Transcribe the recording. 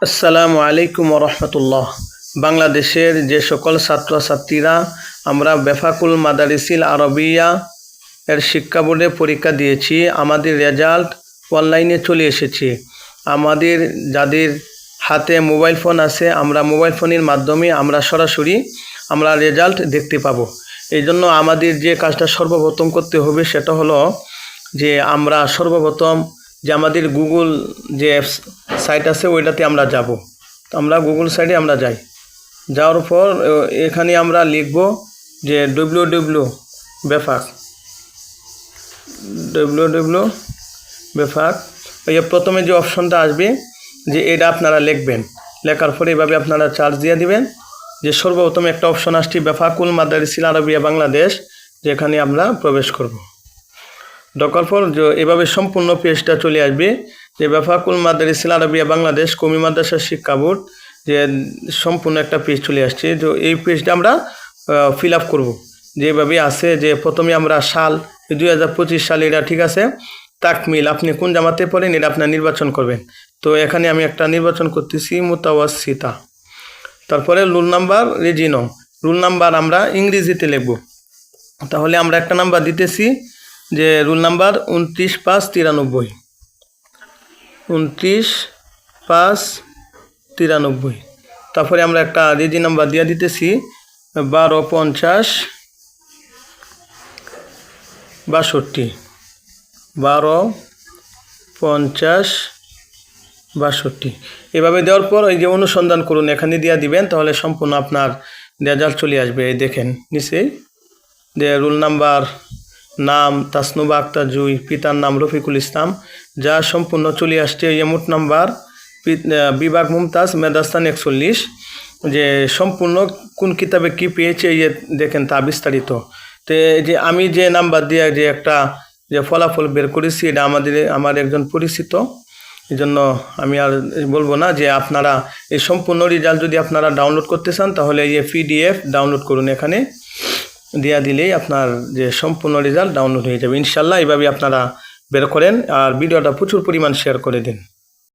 আসসালামু আলাইকুম রহমতুল্লাহ। বাংলাদেশের যে সকল ছাত্রছাত্রীরা আমরা বেফাকুল মাদারিসিল আরবিয়া এর শিক্ষা বোর্ডে পরীক্ষা দিয়েছি, আমাদের রেজাল্ট অনলাইনে চলে এসেছে। আমাদের যাদের হাতে মোবাইল ফোন আছে, আমরা মোবাইল ফোনের মাধ্যমে আমরা সরাসরি রেজাল্ট দেখতে পাবো। এই জন্য আমাদের যে কাজটা সর্বপ্রথম করতে হবে সেটা হলো যে আমরা সর্বপ্রথম যে আমাদের গুগল যে সাইট আছে ওইটাতে আমরা যাব। তো আমরা গুগল সাইটে আমরা যাই, যাওয়ার পর এখানে আমরা লিখব যে www বেফাক। এই প্রথমে যে অপশনটা আসবে যে এটা আপনারা লিখবেন, লেখার পরে এভাবে আপনারা চার্জ দিয়ে দিবেন যে সর্বপ্রথম একটা অপশন আসছে বেফাকুল মাদারিসিল আরবিয়া বাংলাদেশ, যেখানে আমরা প্রবেশ করব। ঢোকার পর এভাবে সম্পূর্ণ পেজটা চলে আসবে যে বেফাকুল মাদারিসিল আরবিয়া বাংলাদেশ কওমি মাদ্রাসা শিক্ষা বোর্ড, যে সম্পূর্ণ একটা পেজ চলে আসছে। তো এই পেজটা আমরা ফিল আপ করবো যেভাবে আছে। যে প্রথমে আমরা সাল 2025 সাল, এটা ঠিক আছে। তাকমিল, আপনি কোন জামাতে পড়েন এটা আপনার নির্বাচন করবেন। তো এখানে আমি একটা নির্বাচন করতেছি মুতাওয়াসিতা। তারপরে রুল নাম্বার রেজিনো, রুল নাম্বার আমরা ইংরেজিতে লিখব। তাহলে আমরা একটা নাম্বার দিতেছি যে রুল নাম্বার 29/593, 29/593। তারপরে আমরা একটা রেজি নাম্বার দিয়ে দিতেছি 1250/62, 1250/62। এভাবে দেওয়ার পর এই যে অনুসন্ধান করুন এখানে দিয়ে দিবেন, তাহলে সম্পূর্ণ আপনার রেজাল্ট চলে আসবে। এই দেখেন নিচেই যে রুল নাম্বার, নাম তাসনুবা আক্তার জুই, পিতার নাম রফিকুল ইসলাম, যা সম্পূর্ণ চলে আসছে। মোট নাম্বার, বিভাগ মুমতাজ, মেধাস্থান 41। যে সম্পূর্ণ কোন কিতাবে কি পেয়েছে এই দেখেন তা বিস্তারিত। তো যে আমি যে নাম্বার দিয়ে যে একটা যে ফলাফল বের করেছি এটা আমার একজন পরিচিত, এই জন্য আমি আর বলবো না। যে আপনারা এই সম্পূর্ণ রেজাল্ট যদি আপনারা ডাউনলোড করতে চান তাহলে এই PDF ডাউনলোড করুন, এখানে দেওয়া দিলেই আপনার যে সম্পূর্ণ রেজাল্ট ডাউনলোড হয়ে যাবে ইনশাল্লাহ। এইভাবে আপনারা বের করেন আর ভিডিওটা প্রচুর পরিমাণ শেয়ার করে দিন।